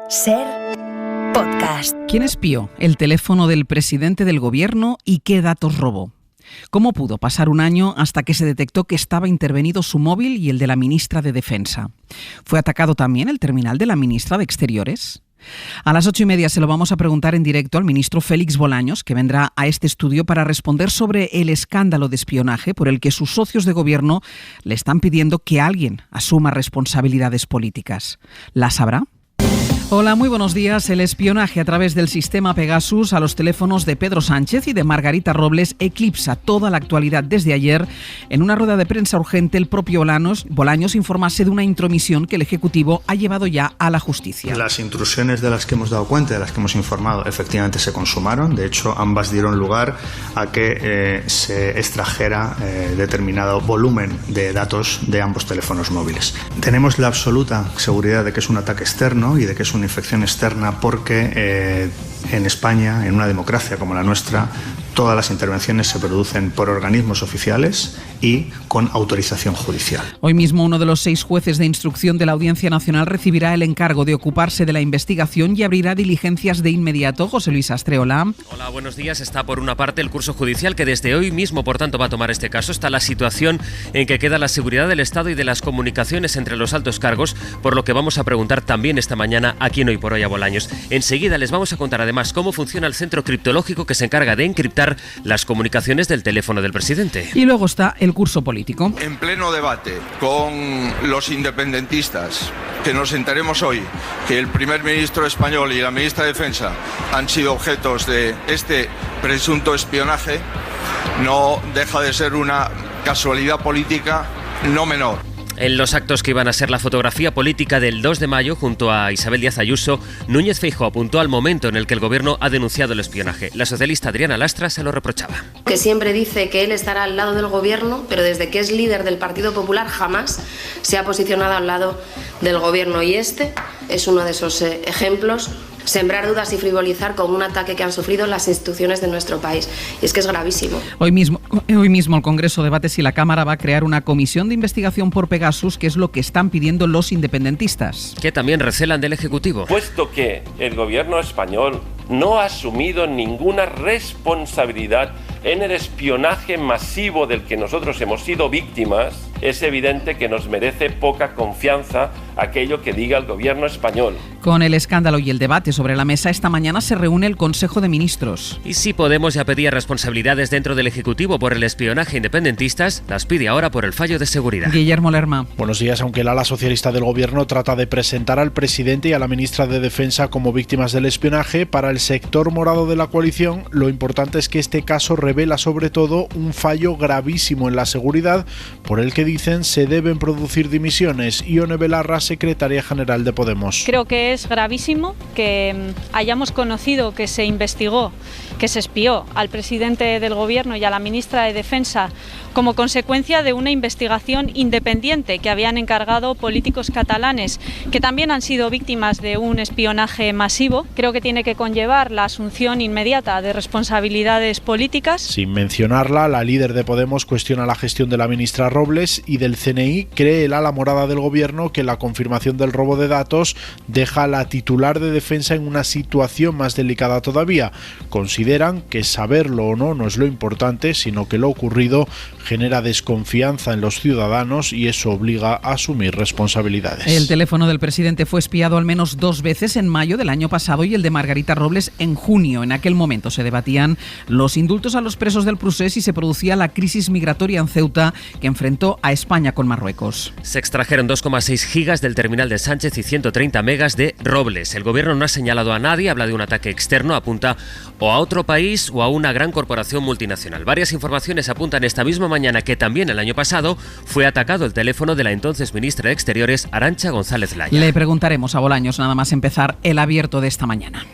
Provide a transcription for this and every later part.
Ser podcast. ¿Quién espió el teléfono del presidente del gobierno y qué datos robó? ¿Cómo pudo pasar un año hasta que se detectó que estaba intervenido su móvil y el de la ministra de Defensa? ¿Fue atacado también el terminal de la ministra de Exteriores? A las 8:30 se lo vamos a preguntar en directo al ministro Félix Bolaños, que vendrá a este estudio para responder sobre el escándalo de espionaje por el que sus socios de gobierno le están pidiendo que alguien asuma responsabilidades políticas. ¿Las habrá? Hola, muy buenos días. El espionaje a través del sistema Pegasus a los teléfonos de Pedro Sánchez y de Margarita Robles eclipsa toda la actualidad desde ayer. En una rueda de prensa urgente, el propio Bolaños informase de una intromisión que el Ejecutivo ha llevado ya a la justicia. Las intrusiones de las que hemos dado cuenta, de las que hemos informado, efectivamente se consumaron. De hecho, ambas dieron lugar a que se extrajera determinado volumen de datos de ambos teléfonos móviles. Tenemos la absoluta seguridad de que es un ataque externo y de que es una infección externa porque en España, en una democracia como la nuestra, todas las intervenciones se producen por organismos oficiales y con autorización judicial. Hoy mismo uno de los 6 jueces de instrucción de la Audiencia Nacional recibirá el encargo de ocuparse de la investigación y abrirá diligencias de inmediato. José Luis Astreola. Hola, buenos días. Está por una parte el curso judicial que desde hoy mismo, por tanto, va a tomar este caso. Está la situación en que queda la seguridad del Estado y de las comunicaciones entre los altos cargos, por lo que vamos a preguntar también esta mañana aquí en Hoy por Hoy a Bolaños. Enseguida les vamos a contar además cómo funciona el centro criptológico que se encarga de encriptar las comunicaciones del teléfono del presidente. Y luego está el curso político. En pleno debate con los independentistas, que nos enteremos hoy que el primer ministro español y la ministra de Defensa han sido objetos de este presunto espionaje, no deja de ser una casualidad política no menor. En los actos que iban a ser la fotografía política del 2 de mayo junto a Isabel Díaz Ayuso, Núñez Feijóo apuntó al momento en el que el gobierno ha denunciado el espionaje. La socialista Adriana Lastra se lo reprochaba. Que siempre dice que él estará al lado del gobierno, pero desde que es líder del Partido Popular jamás se ha posicionado al lado del gobierno. Y este es uno de esos ejemplos. Sembrar dudas y frivolizar con un ataque que han sufrido las instituciones de nuestro país. Y es que es gravísimo. Hoy mismo el Congreso debate si la Cámara va a crear una comisión de investigación por Pegasus, que es lo que están pidiendo los independentistas. Que también recelan del Ejecutivo. Puesto que el gobierno español no ha asumido ninguna responsabilidad en el espionaje masivo del que nosotros hemos sido víctimas, es evidente que nos merece poca confianza aquello que diga el gobierno español. Con el escándalo y el debate sobre la mesa, esta mañana se reúne el Consejo de Ministros. Y si Podemos ya pedía responsabilidades dentro del Ejecutivo por el espionaje independentistas, las pide ahora por el fallo de seguridad. Guillermo Lerma. Buenos días. Aunque el ala socialista del gobierno trata de presentar al presidente y a la ministra de Defensa como víctimas del espionaje, para el sector morado de la coalición, lo importante es que este caso revela sobre todo un fallo gravísimo en la seguridad, por el que dicen se deben producir dimisiones. Ione Belarra, secretaria general de Podemos. Creo que es gravísimo que hayamos conocido que se investigó, que se espió al presidente del gobierno y a la ministra de Defensa como consecuencia de una investigación independiente que habían encargado políticos catalanes que también han sido víctimas de un espionaje masivo. Creo que tiene que conllevar la asunción inmediata de responsabilidades políticas. Sin mencionarla, la líder de Podemos cuestiona la gestión de la ministra Robles y del CNI. Cree el ala morada del gobierno que la confirmación del robo de datos deja a la titular de Defensa en una situación más delicada todavía. Consideran que saberlo o no es lo importante, sino que lo ocurrido genera desconfianza en los ciudadanos y eso obliga a asumir responsabilidades. El teléfono del presidente fue espiado al menos 2 veces en mayo del año pasado y el de Margarita Robles en junio. En aquel momento se debatían los indultos a los presos del Procés y se producía la crisis migratoria en Ceuta que enfrentó a España con Marruecos. Se extrajeron 2,6 gigas del terminal de Sánchez y 130 megas de Robles. El gobierno no ha señalado a nadie, habla de un ataque externo, apunta o a otro país o a una gran corporación multinacional. Varias informaciones apuntan esta misma mañana que también el año pasado fue atacado el teléfono de la entonces ministra de Exteriores, Arantxa González Laya. Le preguntaremos a Bolaños nada más empezar el abierto de esta mañana.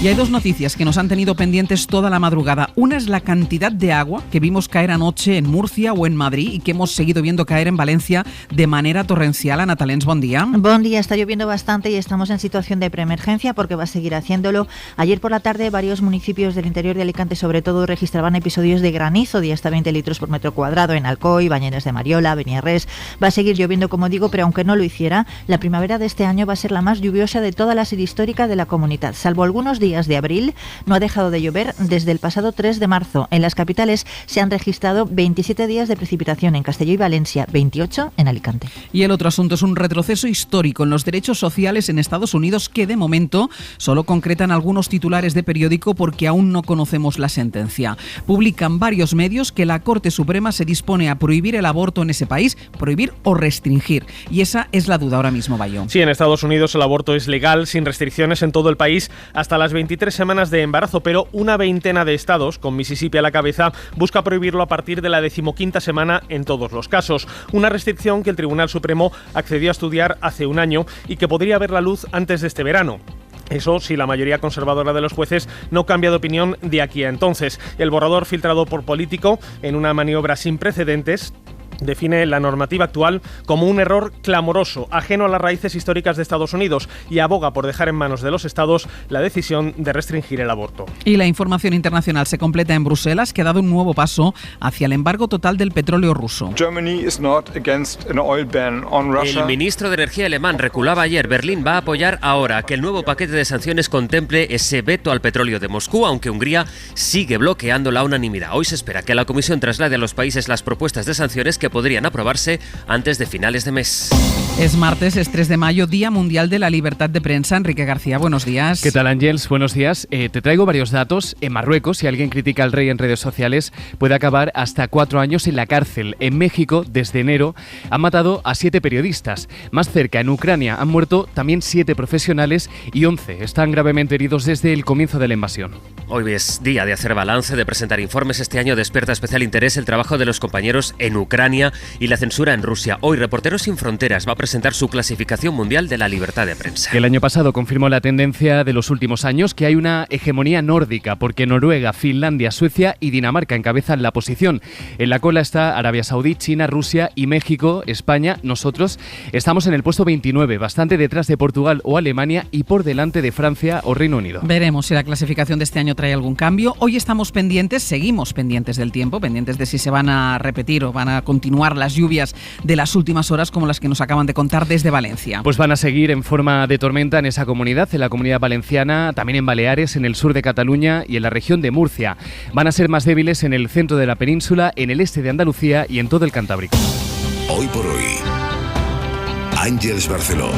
Y hay dos noticias que nos han tenido pendientes toda la madrugada. Una es la cantidad de agua que vimos caer anoche en Murcia o en Madrid y que hemos seguido viendo caer en Valencia de manera torrencial. Ana Talens, buen día. Buen día, está lloviendo bastante y estamos en situación de preemergencia porque va a seguir haciéndolo. Ayer por la tarde varios municipios del interior de Alicante sobre todo registraban episodios de granizo de hasta 20 litros por metro cuadrado en Alcoy, Bañeres de Mariola, Beniarrés. Va a seguir lloviendo como digo, pero aunque no lo hiciera, la primavera de este año va a ser la más lluviosa de toda la serie histórica de la comunidad. Salvo algunos días de abril, no ha dejado de llover desde el pasado 3 de marzo. En las capitales se han registrado 27 días de precipitación en Castelló y Valencia, 28 en Alicante. Y el otro asunto es un retroceso histórico en los derechos sociales en Estados Unidos que de momento solo concretan algunos titulares de periódico porque aún no conocemos la sentencia. Publican varios medios que la Corte Suprema se dispone a prohibir el aborto en ese país, prohibir o restringir. Y esa es la duda ahora mismo, Bayo. Sí, en Estados Unidos el aborto es legal, sin restricciones en todo el país, hasta las 23 semanas de embarazo, pero una veintena de estados, con Mississippi a la cabeza, busca prohibirlo a partir de la 15ª semana en todos los casos. Una restricción que el Tribunal Supremo accedió a estudiar hace un año y que podría ver la luz antes de este verano. Eso si la mayoría conservadora de los jueces no cambia de opinión de aquí a entonces. El borrador filtrado por Político, en una maniobra sin precedentes, define la normativa actual como un error clamoroso, ajeno a las raíces históricas de Estados Unidos y aboga por dejar en manos de los estados la decisión de restringir el aborto. Y la información internacional se completa en Bruselas, que ha dado un nuevo paso hacia el embargo total del petróleo ruso. El ministro de Energía alemán reculaba ayer. Berlín va a apoyar ahora que el nuevo paquete de sanciones contemple ese veto al petróleo de Moscú, aunque Hungría sigue bloqueando la unanimidad. Hoy se espera que la Comisión traslade a los países las propuestas de sanciones que podrían aprobarse antes de finales de mes. Es martes, es 3 de mayo, Día Mundial de la Libertad de Prensa. Enrique García, buenos días. ¿Qué tal, Ángels? Buenos días. Te traigo varios datos. En Marruecos, si alguien critica al rey en redes sociales, puede acabar hasta 4 años en la cárcel. En México, desde enero, han matado a 7 periodistas. Más cerca, en Ucrania, han muerto también 7 profesionales y 11 están gravemente heridos desde el comienzo de la invasión. Hoy es día de hacer balance, de presentar informes. Este año despierta especial interés el trabajo de los compañeros en Ucrania y la censura en Rusia. Hoy Reporteros Sin Fronteras va a presentar su clasificación mundial de la libertad de prensa. El año pasado confirmó la tendencia de los últimos años, que hay una hegemonía nórdica, porque Noruega, Finlandia, Suecia y Dinamarca encabezan la posición. En la cola está Arabia Saudí, China, Rusia y México. España, nosotros, estamos en el puesto 29, bastante detrás de Portugal o Alemania y por delante de Francia o Reino Unido. Veremos si la clasificación de este año trae algún cambio. Hoy estamos pendientes, seguimos pendientes del tiempo, pendientes de si se van a repetir o van a continuar las lluvias de las últimas horas como las que nos acaban de contar desde Valencia. Pues van a seguir en forma de tormenta en esa comunidad, en la Comunidad Valenciana, también en Baleares, en el sur de Cataluña y en la región de Murcia. Van a ser más débiles en el centro de la península, en el este de Andalucía y en todo el Cantábrico. Hoy por hoy, Ángels Barceló.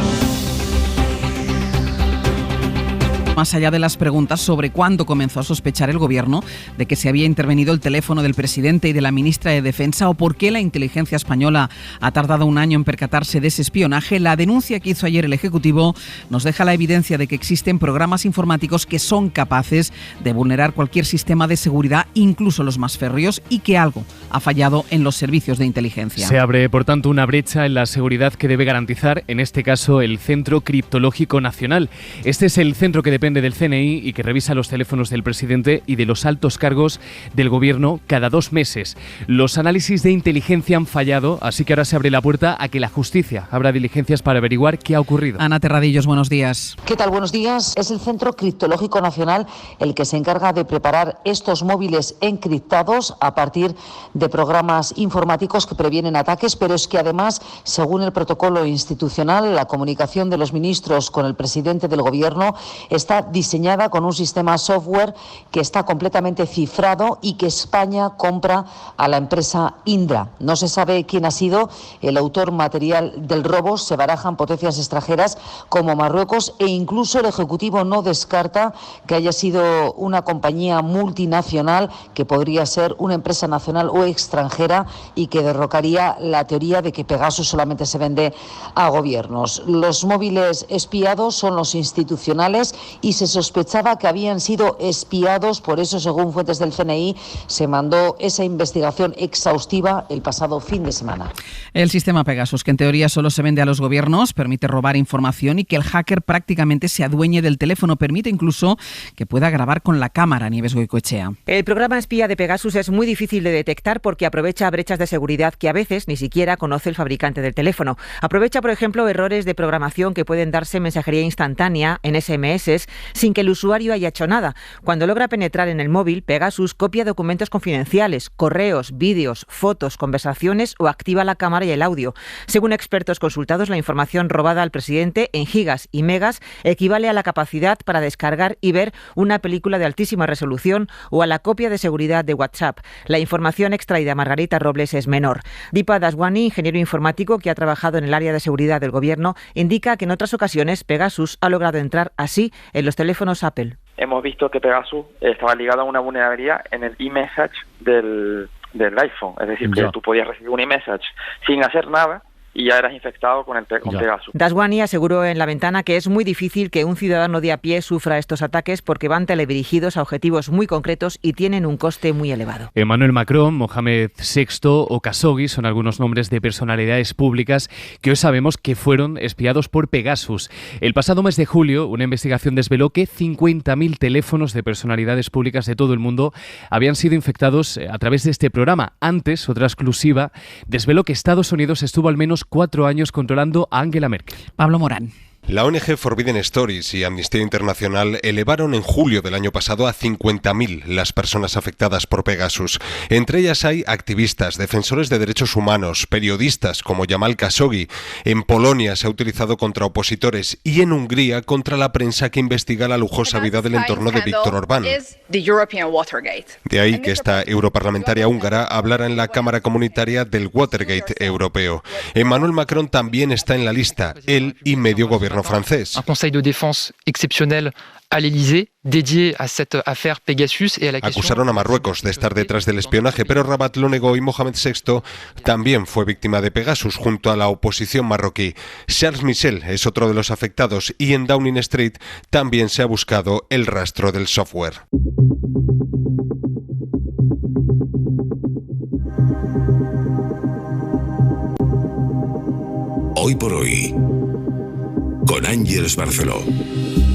Más allá de las preguntas sobre cuándo comenzó a sospechar el gobierno de que se había intervenido el teléfono del presidente y de la ministra de Defensa o por qué la inteligencia española ha tardado un año en percatarse de ese espionaje, la denuncia que hizo ayer el Ejecutivo nos deja la evidencia de que existen programas informáticos que son capaces de vulnerar cualquier sistema de seguridad, incluso los más férreos, y que algo ha fallado en los servicios de inteligencia. Se abre, por tanto, una brecha en la seguridad que debe garantizar, en este caso, el Centro Criptológico Nacional. Este es el centro que depende del CNI y que revisa los teléfonos del presidente y de los altos cargos del gobierno cada 2 meses. Los análisis de inteligencia han fallado, así que ahora se abre la puerta a que la justicia abra diligencias para averiguar qué ha ocurrido. Ana Terradillos, buenos días. ¿Qué tal? Buenos días. Es el Centro Criptológico Nacional el que se encarga de preparar estos móviles encriptados a partir de programas informáticos que previenen ataques, pero es que además, según el protocolo institucional, la comunicación de los ministros con el presidente del gobierno está diseñada con un sistema software que está completamente cifrado y que España compra a la empresa Indra. No se sabe quién ha sido el autor material del robo, se barajan potencias extranjeras como Marruecos e incluso el Ejecutivo no descarta que haya sido una compañía multinacional que podría ser una empresa nacional o extranjera y que derrocaría la teoría de que Pegasus solamente se vende a gobiernos. Los móviles espiados son los institucionales y se sospechaba que habían sido espiados. Por eso, según fuentes del CNI, se mandó esa investigación exhaustiva el pasado fin de semana. El sistema Pegasus, que en teoría solo se vende a los gobiernos, permite robar información y que el hacker prácticamente se adueñe del teléfono. Permite incluso que pueda grabar con la cámara. Nieves Goicoechea. El programa espía de Pegasus es muy difícil de detectar porque aprovecha brechas de seguridad que a veces ni siquiera conoce el fabricante del teléfono. Aprovecha, por ejemplo, errores de programación que pueden darse en mensajería instantánea, en SMS, sin que el usuario haya hecho nada. Cuando logra penetrar en el móvil, Pegasus copia documentos confidenciales, correos, vídeos, fotos, conversaciones o activa la cámara y el audio. Según expertos consultados, la información robada al presidente en gigas y megas equivale a la capacidad para descargar y ver una película de altísima resolución o a la copia de seguridad de WhatsApp. La información extraída a Margarita Robles es menor. Deepa Daswani, ingeniero informático que ha trabajado en el área de seguridad del gobierno, indica que en otras ocasiones Pegasus ha logrado entrar así en los teléfonos Apple. Hemos visto que Pegasus estaba ligado a una vulnerabilidad en el e-message del iPhone. Es decir, que tú podías recibir un e-message sin hacer nada y ya eras infectado con Pegasus. Daswani aseguró en La Ventana que es muy difícil que un ciudadano de a pie sufra estos ataques porque van teledirigidos a objetivos muy concretos y tienen un coste muy elevado. Emmanuel Macron, Mohamed VI o Khashoggi son algunos nombres de personalidades públicas que hoy sabemos que fueron espiados por Pegasus. El pasado mes de julio, una investigación desveló que 50.000 teléfonos de personalidades públicas de todo el mundo habían sido infectados a través de este programa. Antes, otra exclusiva desveló que Estados Unidos estuvo al menos 4 años controlando a Angela Merkel. Pablo Morán. La ONG Forbidden Stories y Amnistía Internacional elevaron en julio del año pasado a 50.000 las personas afectadas por Pegasus. Entre ellas hay activistas, defensores de derechos humanos, periodistas como Jamal Khashoggi. En Polonia se ha utilizado contra opositores y en Hungría contra la prensa que investiga la lujosa vida del entorno de Víktor Orbán. De ahí que esta europarlamentaria húngara hablara en la Cámara Comunitaria del Watergate europeo. Emmanuel Macron también está en la lista, él y medio gobierno francés. Un conseil de défense exceptionnel à l'Élysée dédié à cette affaire Pegasus et à la question. Acusaron a Marruecos de estar detrás del espionaje, pero Rabat lo negó y Mohamed VI también fue víctima de Pegasus junto a la oposición marroquí. Charles Michel es otro de los afectados y en Downing Street también se ha buscado el rastro del software. Hoy por hoy, con Ángeles Barceló.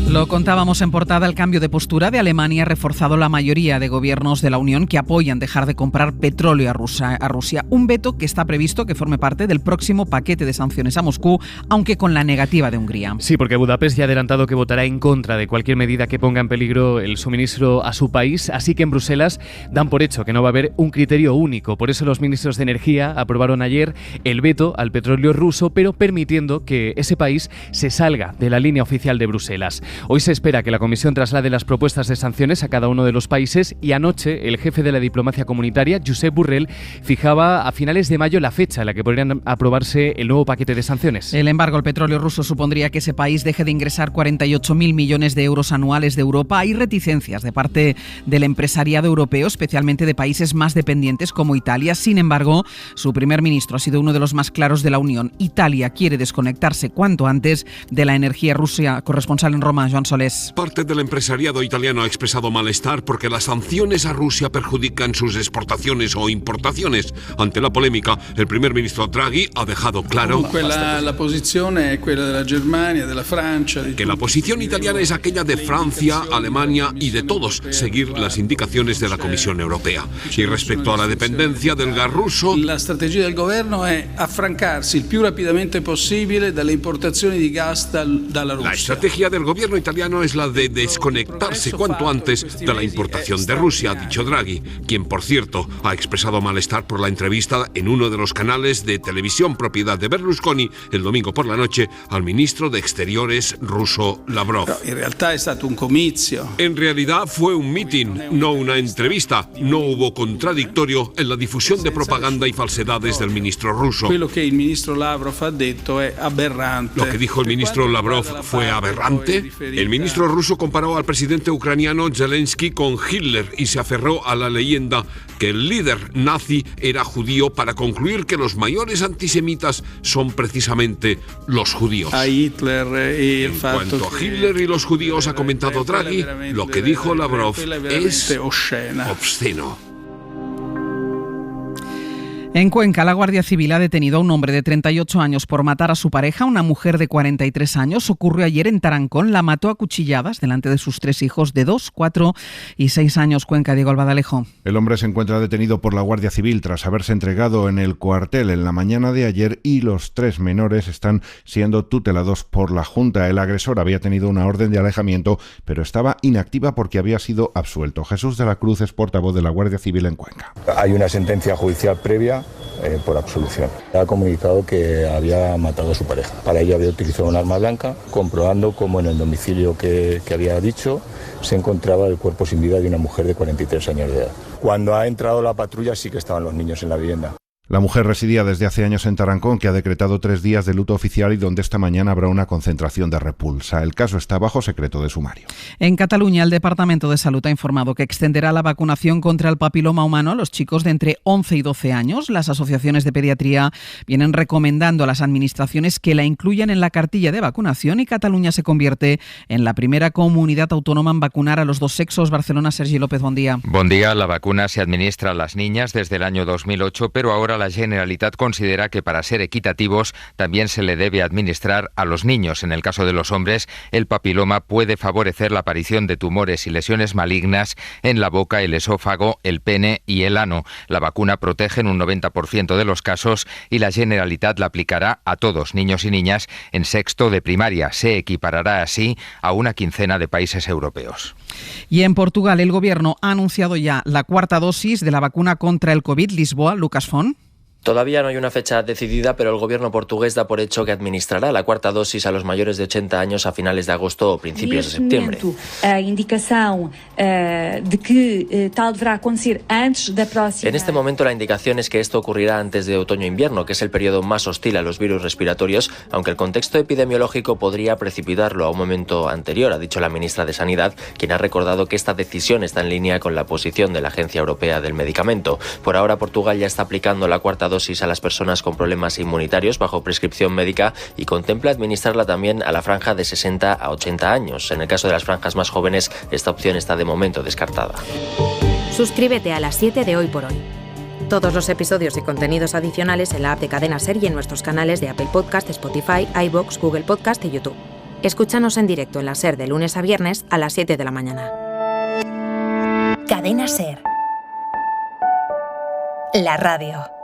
Lo contábamos en portada, el cambio de postura de Alemania ha reforzado la mayoría de gobiernos de la Unión que apoyan dejar de comprar petróleo a Rusia. Un veto que está previsto que forme parte del próximo paquete de sanciones a Moscú, aunque con la negativa de Hungría. Sí, porque Budapest ya ha adelantado que votará en contra de cualquier medida que ponga en peligro el suministro a su país, así que en Bruselas dan por hecho que no va a haber un criterio único. Por eso los ministros de Energía aprobaron ayer el veto al petróleo ruso, pero permitiendo que ese país se salga de la línea oficial de Bruselas. Hoy se espera que la Comisión traslade las propuestas de sanciones a cada uno de los países y anoche el jefe de la diplomacia comunitaria, Josep Borrell, fijaba a finales de mayo la fecha en la que podrían aprobarse el nuevo paquete de sanciones. El embargo al petróleo ruso supondría que ese país deje de ingresar 48.000 millones de euros anuales de Europa. Hay reticencias de parte del empresariado europeo, especialmente de países más dependientes como Italia. Sin embargo, su primer ministro ha sido uno de los más claros de la Unión. Italia quiere desconectarse cuanto antes de la energía rusa. Corresponsal en Roma, Joan Solés. Parte del empresariado italiano ha expresado malestar porque las sanciones a Rusia perjudican sus exportaciones o importaciones. Ante la polémica, el primer ministro Draghi ha dejado claro que la posición italiana es aquella de Francia, Alemania y de todos, seguir las indicaciones de la Comisión Europea. Y respecto a la dependencia del gas ruso, la estrategia del gobierno es affrancarsi il più rapidamente possibile dalle importazioni di gas dalla Russia. La estrategia del gobierno italiano es la de desconectarse cuanto antes de la importación de Rusia, ha dicho Draghi, quien, por cierto, ha expresado malestar por la entrevista en uno de los canales de televisión propiedad de Berlusconi el domingo por la noche al ministro de Exteriores ruso Lavrov. En realidad fue un mitin, no una entrevista. No hubo contradictorio en la difusión de propaganda y falsedades del ministro ruso. Lo que dijo el ministro Lavrov fue aberrante. El ministro ruso comparó al presidente ucraniano Zelensky con Hitler y se aferró a la leyenda que el líder nazi era judío para concluir que los mayores antisemitas son precisamente los judíos. En cuanto a Hitler y los judíos, ha comentado Draghi, lo que dijo Lavrov es obsceno. En Cuenca, la Guardia Civil ha detenido a un hombre de 38 años por matar a su pareja, una mujer de 43 años. Ocurrió ayer en Tarancón, la mató a cuchilladas delante de sus 3 hijos de 2, 4 y 6 años. Cuenca, Diego Albadalejo. El hombre se encuentra detenido por la Guardia Civil tras haberse entregado en el cuartel en la mañana de ayer y los 3 menores están siendo tutelados por la Junta. El agresor había tenido una orden de alejamiento, pero estaba inactiva porque había sido absuelto. Jesús de la Cruz es portavoz de la Guardia Civil en Cuenca. Hay una sentencia judicial previa por absolución. Ha comunicado que había matado a su pareja. Para ello había utilizado un arma blanca, comprobando cómo en el domicilio que había dicho se encontraba el cuerpo sin vida de una mujer de 43 años de edad. Cuando ha entrado la patrulla sí que estaban los niños en la vivienda. La mujer residía desde hace años en Tarancón, que ha decretado 3 días de luto oficial y donde esta mañana habrá una concentración de repulsa. El caso está bajo secreto de sumario. En Cataluña, el Departamento de Salud ha informado que extenderá la vacunación contra el papiloma humano a los chicos de entre 11 y 12 años. Las asociaciones de pediatría vienen recomendando a las administraciones que la incluyan en la cartilla de vacunación y Cataluña se convierte en la primera comunidad autónoma en vacunar a los 2 sexos. Barcelona, Sergi López, buen día. Buen día. La vacuna se administra a las niñas desde el año 2008, pero ahora la Generalitat considera que para ser equitativos también se le debe administrar a los niños. En el caso de los hombres, el papiloma puede favorecer la aparición de tumores y lesiones malignas en la boca, el esófago, el pene y el ano. La vacuna protege en un 90% de los casos y la Generalitat la aplicará a todos, niños y niñas, en sexto de primaria. Se equiparará así a una quincena de países europeos. Y en Portugal, el gobierno ha anunciado ya la 4ª dosis de la vacuna contra el COVID. Lisboa, Lucas Font. Todavía no hay una fecha decidida, pero el gobierno portugués da por hecho que administrará la 4ª dosis a los mayores de 80 años a finales de agosto o principios de septiembre. En este momento la indicación es que esto ocurrirá antes de otoño-invierno, que es el periodo más hostil a los virus respiratorios, aunque el contexto epidemiológico podría precipitarlo a un momento anterior, ha dicho la ministra de Sanidad, quien ha recordado que esta decisión está en línea con la posición de la Agencia Europea del Medicamento. Por ahora, Portugal ya está aplicando la 4ª dosis a las personas con problemas inmunitarios bajo prescripción médica y contempla administrarla también a la franja de 60 a 80 años. En el caso de las franjas más jóvenes, esta opción está de momento descartada. Suscríbete a Las 7 de Hoy por Hoy. Todos los episodios y contenidos adicionales en la app de Cadena Ser y en nuestros canales de Apple Podcast, Spotify, iVoox, Google Podcast y YouTube. Escúchanos en directo en la Ser de lunes a viernes a las 7 de la mañana. Cadena Ser. La radio.